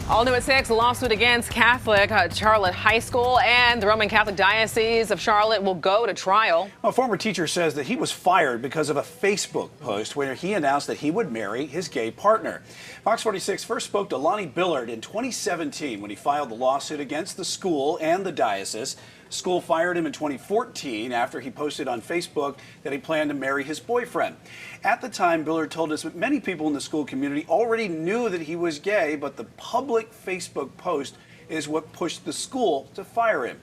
All new at 6, a lawsuit against Catholic Charlotte High School and the Roman Catholic Diocese of Charlotte will go to trial. A former teacher says that he was fired because of a Facebook post where he announced that he would marry his gay partner. Fox 46 first spoke to Lonnie Billard in 2017 when he filed the lawsuit against the school and the diocese. School fired him in 2014 after he posted on Facebook that he planned to marry his boyfriend. At the time, Billard told us that many people in the school community already knew that he was gay, but the public Facebook post is what pushed the school to fire him.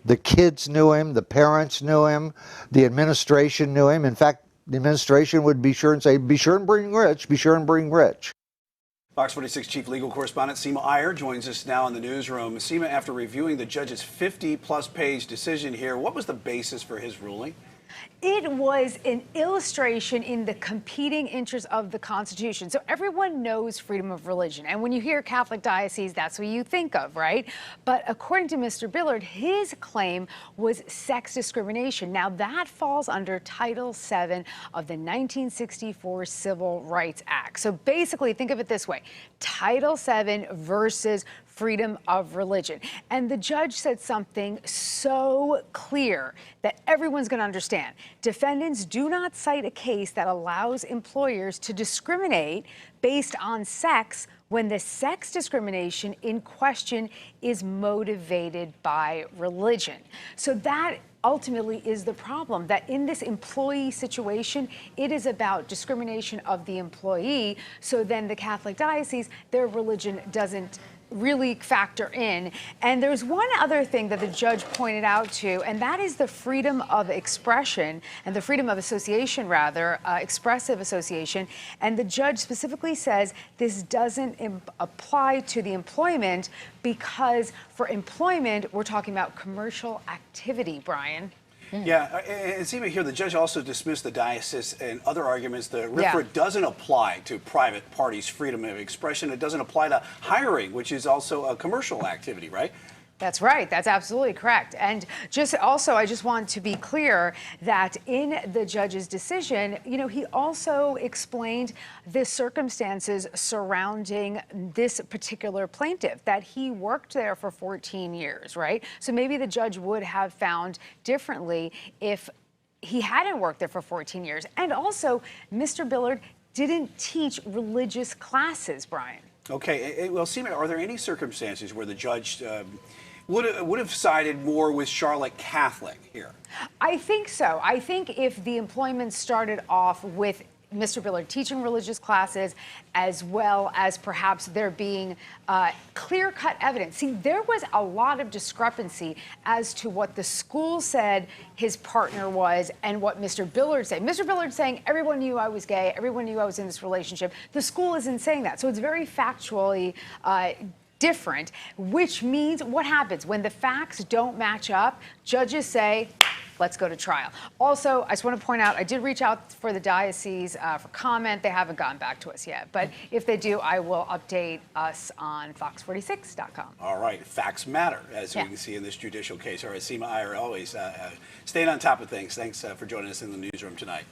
The kids knew him, the parents knew him, the administration knew him. In fact, the administration would be sure and say, be sure and bring Rich, be sure and bring Rich. Fox 46 Chief Legal Correspondent Seema Iyer joins us now in the newsroom. Seema, after reviewing the judge's 50-plus page decision here, what was the basis for his ruling? It was an illustration in the competing interests of the Constitution. So everyone knows freedom of religion. And when you hear Catholic diocese, that's what you think of, right? But according to Mr. Billard, his claim was sex discrimination. Now, that falls under Title VII of the 1964 Civil Rights Act. So basically, think of it this way. Title VII versus freedom of religion. And the judge said something so clear that everyone's going to understand. Defendants do not cite a case that allows employers to discriminate based on sex when the sex discrimination in question is motivated by religion. So that ultimately is the problem, that in this employee situation, it is about discrimination of the employee. So then the Catholic diocese, their religion doesn't really factor in. And there's one other thing that the judge pointed out to, and that is the freedom of expression and the freedom of association, rather, expressive association. And the judge specifically says this doesn't apply to the employment because for employment, we're talking about commercial activity, Brian. Yeah, and Seema here, the judge also dismissed the diocese and other arguments. The RFRA doesn't apply to private parties' freedom of expression. It doesn't apply to hiring, which is also a commercial activity, right? That's right. That's absolutely correct. And just also, I just want to be clear that in the judge's decision, you know, he also explained the circumstances surrounding this particular plaintiff, that he worked there for 14 years, right? So maybe the judge would have found differently if he hadn't worked there for 14 years. And also, Mr. Billard didn't teach religious classes, Brian. Okay. Well, Seema, are there any circumstances where the judge would have sided more with Charlotte Catholic here? I think so. I think if the employment started off with Mr. Billard teaching religious classes, as well as perhaps there being clear-cut evidence. See, there was a lot of discrepancy as to what the school said his partner was and what Mr. Billard said. Mr. Billard saying, everyone knew I was gay, everyone knew I was in this relationship. The school isn't saying that. So it's very factually different, which means what happens when the facts don't match up? Judges say, let's go to trial. Also, I just want to point out, I did reach out for the diocese for comment. They haven't gotten back to us yet. But if they do, I will update us on fox46.com. All right. Facts matter, as we can see in this judicial case. All right, Seema Iyer, always staying on top of things. Thanks for joining us in the newsroom tonight.